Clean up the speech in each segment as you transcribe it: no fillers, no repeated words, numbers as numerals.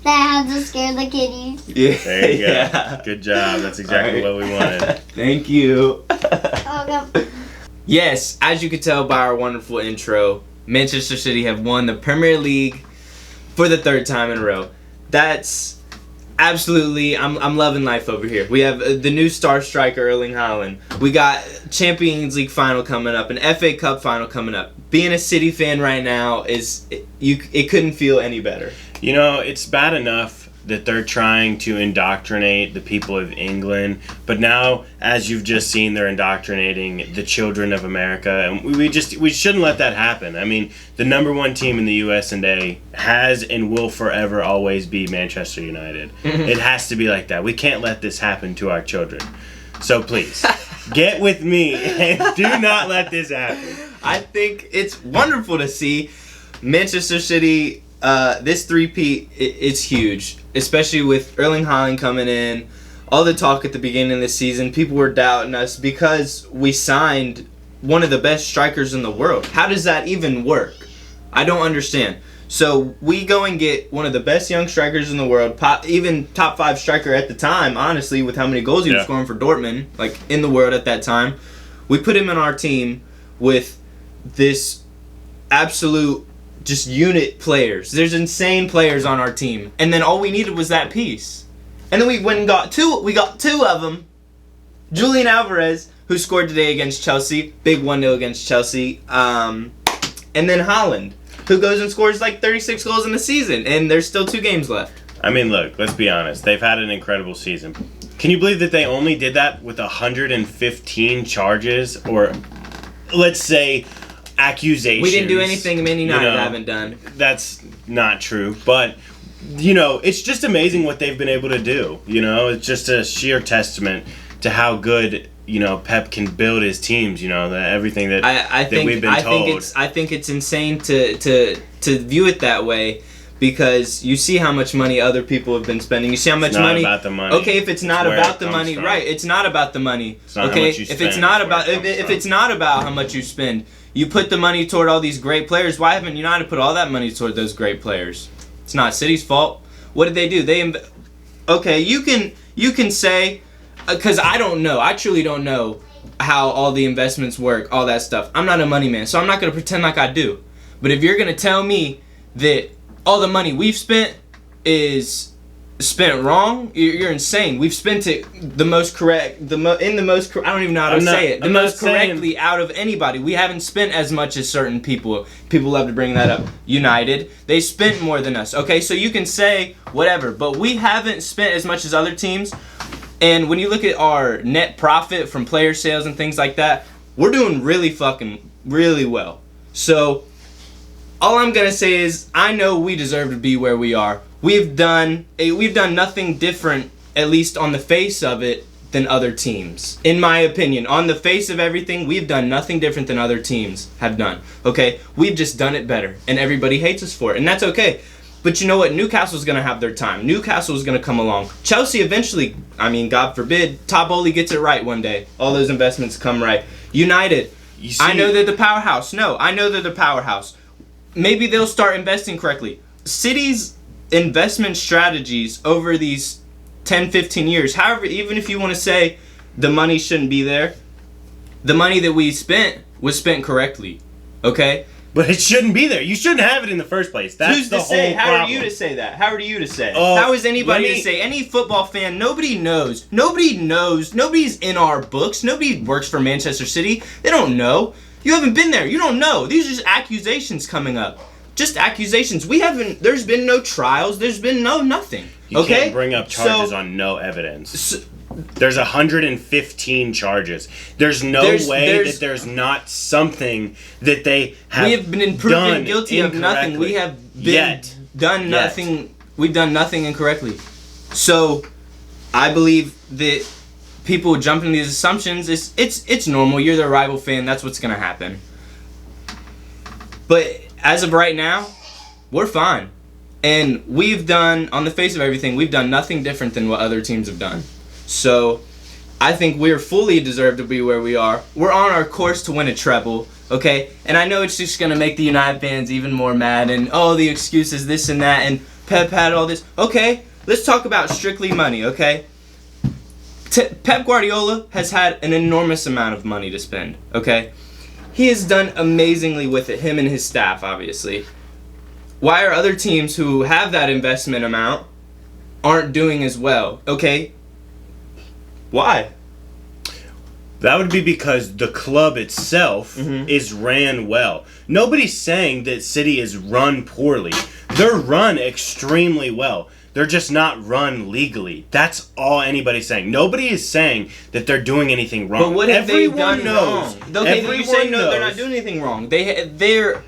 That had to scare the kitties. Yeah. There you go. Yeah. Good job. That's exactly All what we wanted. Thank you. Okay. Yes, as you could tell by our wonderful intro, Manchester City have won the Premier League for the third time in a row. That's absolutely, I'm loving life over here. We have the new star striker, Erling Haaland. We got Champions League final coming up, an FA Cup final coming up. Being a City fan right now it couldn't feel any better. You know, it's bad enough that they're trying to indoctrinate the people of England, but now, as you've just seen, they're indoctrinating the children of America, and we shouldn't let that happen. I mean, the number one team in the US&A has and will forever always be Manchester United. It has to be like that. We can't let this happen to our children. So please, get with me and do not let this happen. I think it's wonderful to see Manchester City. This three-peat, it's huge, especially with Erling Haaland coming in. All the talk at the beginning of the season, people were doubting us because we signed one of the best strikers in the world. How does that even work? I don't understand. So we go and get one of the best young strikers in the world, even top 5 striker at the time, honestly, with how many goals he was scoring for Dortmund, like in the world at that time. We put him in our team with this absolute just unit players. There's insane players on our team. And then all we needed was that piece. And then we went and got two of them. Julian Alvarez, who scored today against Chelsea, big 1-0 against Chelsea. And then Haaland, who goes and scores like 36 goals in the season, and there's still 2 games left. I mean, look, let's be honest. They've had an incredible season. Can you believe that they only did that with 115 charges, or let's say accusations? We didn't do anything Man United haven't done. That's not true, but you know, it's just amazing what they've been able to do. You know, it's just a sheer testament to how good, you know, Pep can build his teams. You know, everything that we've been told. I think it's insane to view it that way, because you see how much money other people have been spending. You see how much money. It's not about the money. Okay, if it's not about the money, right? It's not about the money. Okay, if it's not about how much you spend. You put the money toward all these great players. Why haven't United put all that money toward those great players? It's not City's fault. What did they do? Okay, you can say, because I don't know. I truly don't know how all the investments work, all that stuff. I'm not a money man, so I'm not going to pretend like I do. But if you're going to tell me that all the money we've spent is spent wrong, you're insane. We've spent it the most correct, I don't even know how to say it, the most correctly out of anybody. We haven't spent as much as certain people. People love to bring that up. United, they spent more than us. Okay, so you can say whatever, but we haven't spent as much as other teams. And when you look at our net profit from player sales and things like that, we're doing really well. So all I'm gonna say is, I know we deserve to be where we are. We've done nothing different, at least on the face of it, than other teams. In my opinion, on the face of everything, we've done nothing different than other teams have done. Okay? We've just done it better, and everybody hates us for it, and that's okay. But you know what? Newcastle's going to have their time. Newcastle's going to come along. Chelsea eventually, I mean, God forbid, Todd Bowley gets it right one day. All those investments come right. United, I know they're the powerhouse. No, I know they're the powerhouse. Maybe they'll start investing correctly. City's investment strategies over these 10, 15 years, however, even if you want to say the money shouldn't be there, the money that we spent was spent correctly, okay? But it shouldn't be there. You shouldn't have it in the first place. That's Who's the to say? whole How problem. are you to say that? How are you to say? How is anybody to say? Any football fan, nobody knows. Nobody knows. Nobody's in our books. Nobody works for Manchester City. They don't know. You haven't been there. You don't know. These are just accusations coming up. Just accusations. There's been no trials. There's been nothing. You can't bring up charges on no evidence. There's 115 charges. There's no way that there's not something that they have. We have been proven guilty of nothing. We have done nothing. We've done nothing incorrectly. So, I believe that people jump into these assumptions. It's normal. You're the rival fan. That's what's gonna happen. But as of right now, we're fine. And we've done, on the face of everything, we've done nothing different than what other teams have done. So, I think we're fully deserved to be where we are. We're on our course to win a treble, okay? And I know it's just going to make the United fans even more mad and, oh, the excuses, this and that, and Pep had all this. Okay, let's talk about strictly money, okay? Pep Guardiola has had an enormous amount of money to spend, okay? He has done amazingly with it, him and his staff, obviously. Why are other teams who have that investment amount aren't doing as well, okay? Why? That would be because the club itself is ran well. Nobody's saying that City is run poorly. They're run extremely well. They're just not run legally. That's all anybody's saying. Nobody is saying that they're doing anything wrong. But what have they done knows. wrong? Okay, you say no, they're not doing anything wrong. They're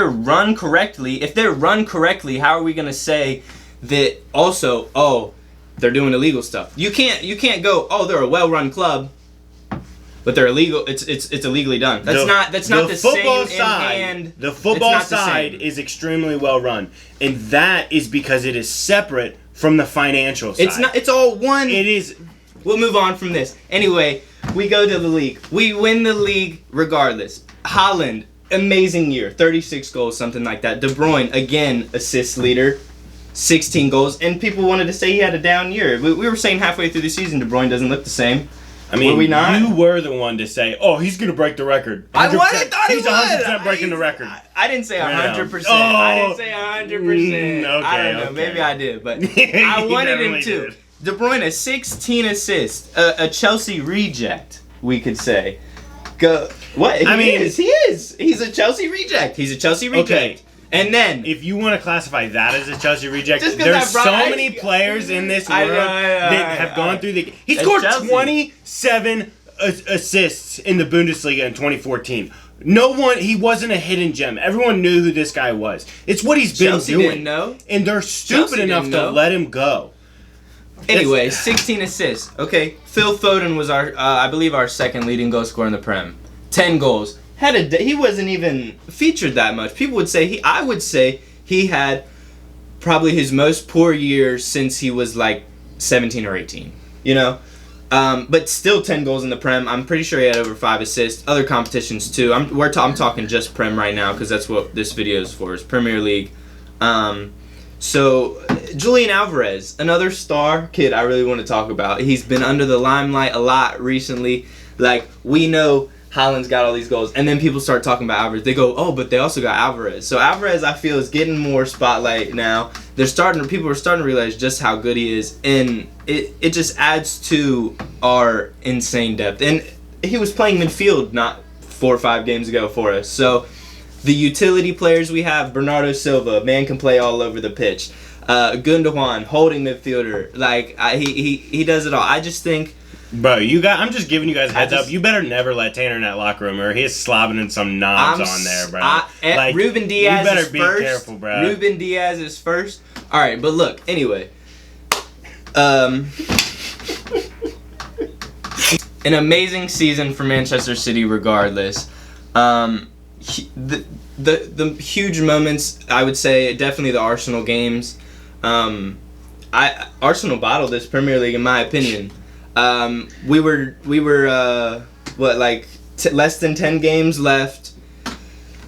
run correctly. If they're run correctly, how are we gonna say that also? Oh, they're doing illegal stuff. You can't go. Oh, they're a well-run club, but they're illegal. It's illegally done. That's not the football same side. in hand. The football side is extremely well run, and that is because it is separate from the financial side. It's not. It's all one. It is. We'll move on from this. Anyway, we go to the league. We win the league regardless. Haaland, amazing year, 36 goals, something like that. De Bruyne, again, assist leader. 16 goals, and people wanted to say he had a down year. We were saying halfway through the season, De Bruyne doesn't look the same. I mean, were we not? You were the one to say, "Oh, he's going to break the record." I thought he he's was. 100% breaking the record. I didn't say 100%. Oh, I didn't say 100%. Okay, I don't know. okay. Maybe I did, but I wanted him to. Did. De Bruyne, 16 assists, a Chelsea reject, we could say. Go. What? He is. He's a Chelsea reject. He's a Chelsea reject. Okay. And then, if you want to classify that as a Chelsea reject, Just 'cause there's I brought- so many players in this world that have gone through the. He scored Chelsea. 27 assists in the Bundesliga in 2014. No one, he wasn't a hidden gem. Everyone knew who this guy was. It's what he's been Chelsea doing. didn't know. And they're stupid Chelsea enough didn't to know. let him go. Anyway, 16 assists. Okay, Phil Foden was our, I believe, our second leading goal scorer in the Prem. 10 goals. He wasn't even featured that much. People would say I would say he had probably his most poor year since he was like 17 or 18. You know, but still 10 goals in the Prem. I'm pretty sure he had over 5 assists. Other competitions too. I'm talking just Prem right now because that's what this video is for. Is Premier League. So, Julian Alvarez, another star kid I really want to talk about. He's been under the limelight a lot recently. Like, we know Haaland's got all these goals, and then people start talking about Alvarez. They go, oh, but they also got Alvarez. So, Alvarez, I feel, is getting more spotlight now. People are starting to realize just how good he is, and it just adds to our insane depth. And he was playing midfield not 4 or 5 games ago for us. So, the utility players we have, Bernardo Silva, man can play all over the pitch. Gundogan, holding midfielder, like he does it all. I just think, bro, I'm just giving you guys a heads up. You better never let Tanner in that locker room, or he's slobbing in some knobs on there, bro. Like, Ruben Diaz you better is be first. careful, bro. Ruben Diaz is first. All right, but look, anyway, an amazing season for Manchester City, regardless. The huge moments, I would say, definitely the Arsenal games. Arsenal bottled this Premier League, in my opinion. We were less than 10 games left,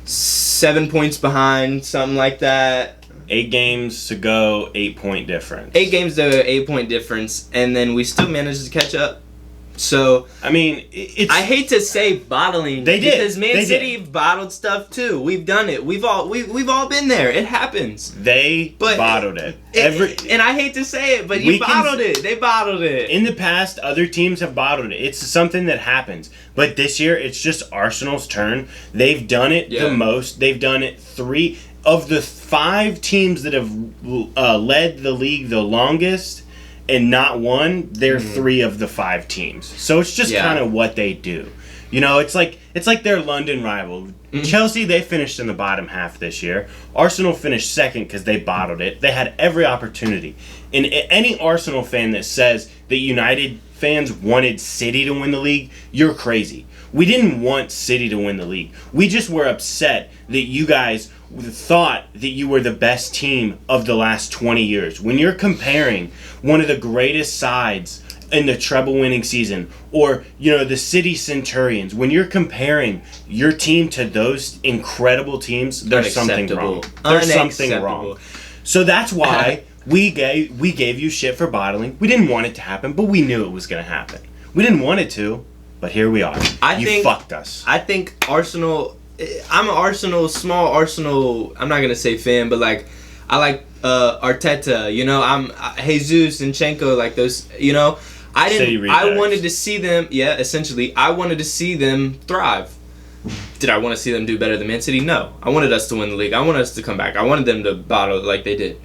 7 points behind, something like that. 8 games to go, 8-point difference. 8 games to 8-point difference, and then we still managed to catch up. So I mean, I hate to say bottling. They did because Man City bottled stuff too. We've done it. We've all been there. It happens. They bottled it. And I hate to say it, but you bottled it. They bottled it. In the past, other teams have bottled it. It's something that happens. But this year, it's just Arsenal's turn. They've done it the most. They've done it 3 of the 5 teams that have led the league the longest. And not one, they're 3 of the 5 teams. So it's just kind of what they do. You know, it's like their London rival. Chelsea, they finished in the bottom half this year. Arsenal finished second because they bottled it. They had every opportunity. And any Arsenal fan that says that United fans wanted City to win the league, you're crazy. We didn't want City to win the league. We just were upset that you guys thought that you were the best team of the last 20 years. When you're comparing one of the greatest sides in the treble-winning season, or the City Centurions. When you're comparing your team to those incredible teams, there's something wrong. There's something wrong. So that's why we gave you shit for bottling. We didn't want it to happen, but we knew it was going to happen. We didn't want it to, but here we are. You fucked us. I think Arsenal. I'm an small Arsenal. I'm not gonna say fan, but like I like Arteta. I'm Jesus and Zinchenko. Like those. I wanted to see them. Yeah, essentially, I wanted to see them thrive. Did I want to see them do better than Man City? No. I wanted us to win the league. I wanted us to come back. I wanted them to bottle it like they did.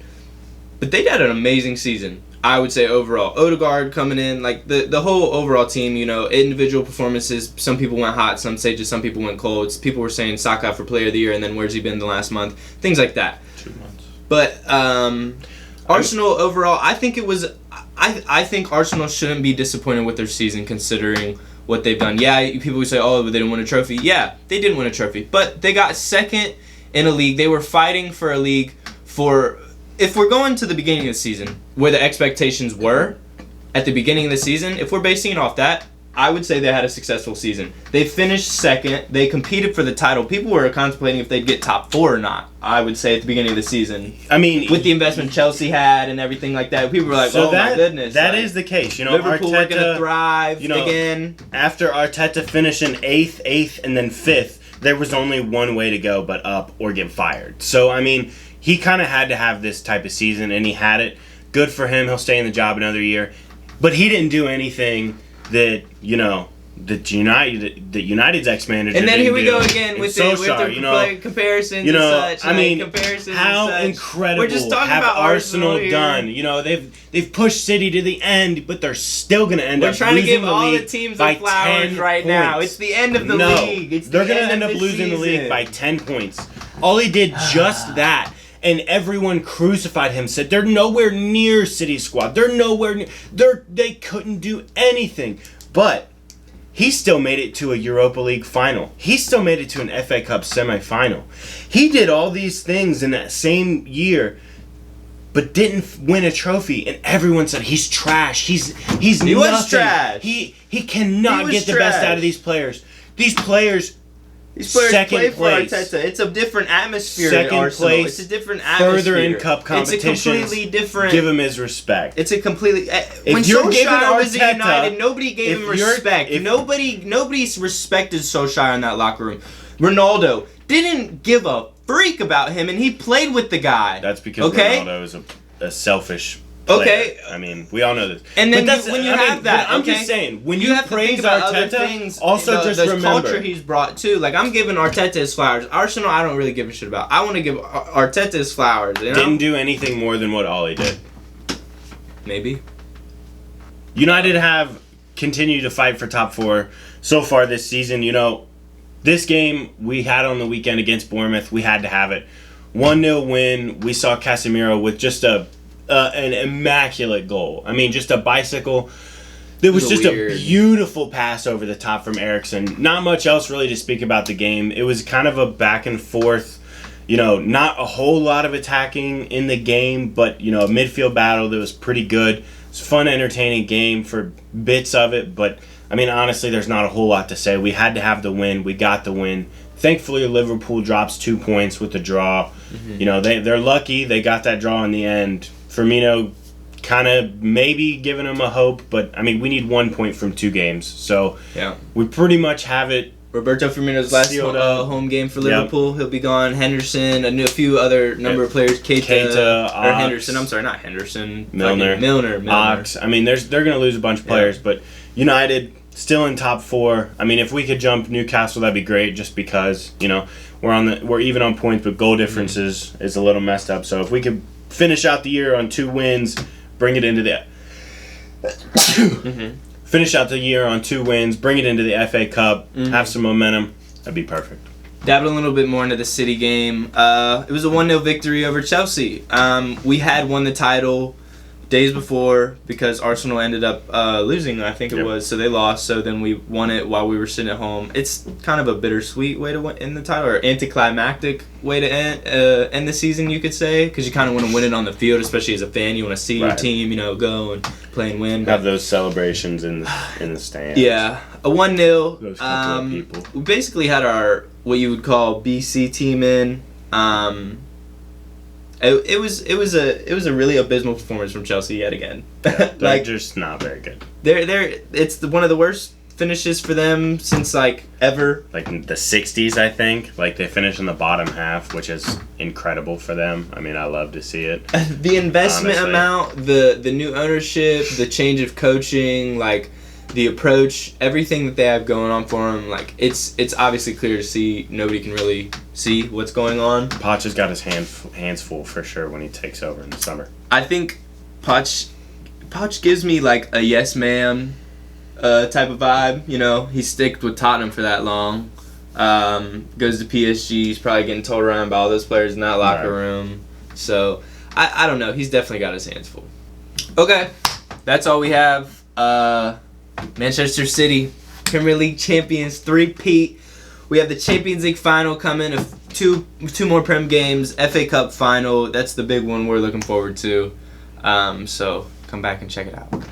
But they had an amazing season, I would say, overall. Odegaard coming in, like the whole overall team, individual performances. Some people went hot, some people went cold. People were saying Saka for player of the year, and then where's he been the last month? Things like that. 2 months. But Arsenal overall, I think it was... I think Arsenal shouldn't be disappointed with their season considering what they've done. Yeah, people would say, oh, but they didn't win a trophy. Yeah, they didn't win a trophy. But they got second in a league. They were fighting for a league for... If we're going to the beginning of the season, where the expectations were at the beginning of the season, if we're basing it off that, I would say they had a successful season. They finished second. They competed for the title. People were contemplating if they'd get top 4 or not, I would say, at the beginning of the season. I mean... With the investment Chelsea had and everything like that, people were like, my goodness. That is the case. Liverpool Arteta, are going to thrive again. After Arteta finishing 8th, and then 5th, there was only one way to go but up or get fired. So, I mean... He kind of had to have this type of season, and he had it. Good for him. He'll stay in the job another year. But he didn't do anything that, that United's ex-manager And then didn't here we do. go again with the comparisons and such. I mean, comparisons how and such. incredible We're just talking have about Arsenal here. done? They've pushed City to the end, but they're still going to end up losing the league. We're trying to give all the teams by the flowers right now. It's the end of the league. They're going to end up losing the league by 10 points. All he did just that. And everyone crucified him, said they're nowhere near City's squad. They're nowhere near. They couldn't do anything. But he still made it to a Europa League final. He still made it to an FA Cup semi-final. He did all these things in that same year, but didn't win a trophy. And everyone said he's trash. He nothing. Was trash. He cannot get the best out of these players. These players play for Arteta. It's a different atmosphere at Arsenal. It's a different atmosphere. Further in cup competitions. It's a completely different... Give him his respect. It's a completely... When Solskjaer was at United, nobody gave him respect. Nobody respected Solskjaer in that locker room. Ronaldo didn't give a freak about him, and he played with the guy. That's because Ronaldo is a selfish player. Okay. I mean, we all know this. And then when you have that, I'm just saying, when you have praise to think about Arteta, other things, also just the remember culture he's brought too. Like, I'm giving Arteta his flowers. Arsenal, I don't really give a shit about. I want to give Arteta his flowers. Didn't do anything more than what Ollie did. Maybe. United have continued to fight for top 4 so far this season. This game we had on the weekend against Bournemouth, we had to have it. 1-0 win. We saw Casemiro with just an immaculate goal. I mean, just a bicycle. There was just a beautiful pass over the top from Eriksen. Not much else really to speak about the game. It was kind of a back and forth, not a whole lot of attacking in the game, but, a midfield battle that was pretty good. It's a fun, entertaining game for bits of it, but, I mean, honestly, there's not a whole lot to say. We had to have the win. We got the win. Thankfully, Liverpool drops 2 points with the draw. Mm-hmm. They're lucky. They got that draw in the end. Firmino kind of maybe giving them a hope, but, I mean, we need 1 point from 2 games. So, yeah, we pretty much have it. Roberto Firmino's last home game for Liverpool. Yep. He'll be gone. Henderson, a few other number of players. Keita, or Henderson. I'm sorry, not Henderson. Milner. Ox. I mean, they're going to lose a bunch of players, but United still in top 4. I mean, if we could jump Newcastle, that'd be great. Just because we're even on points, but goal differences is a little messed up. So if we could finish out the year on 2 wins, bring it into the. Finish out the year on 2 wins, bring it into the FA Cup, have some momentum. That'd be perfect. Dabbling a little bit more into the City game. It was a 1-0 victory over Chelsea. We had won the title days before because Arsenal ended up losing, I think it was. So they lost. So then we won it while we were sitting at home. It's kind of a bittersweet way to end the title, or anticlimactic way to end the season, you could say, because you kind of want to win it on the field, especially as a fan. You want to see your team, go and play and win. Have those celebrations in the stands. Yeah, a 1-0. Those couple of people. We basically had our what you would call BC team in. It was a really abysmal performance from Chelsea yet again. Yeah, they're just not very good. It's one of the worst finishes for them since ever. In the 60s, I think. They finished in the bottom half, which is incredible for them. I mean, I love to see it. The investment amount, the new ownership, the change of coaching, the approach, everything that they have going on for them, it's obviously clear to see. Nobody can really see what's going on. Poch has got his hands full for sure when he takes over in the summer. I think Poch gives me a yes ma'am type of vibe. He sticked with Tottenham for that long. Goes to PSG. He's probably getting told around by all those players in that locker room. So I don't know. He's definitely got his hands full. Okay, that's all we have. Manchester City, Premier League champions, 3-peat. We have the Champions League final coming, two more Prem games, FA Cup final. That's the big one we're looking forward to. So come back and check it out.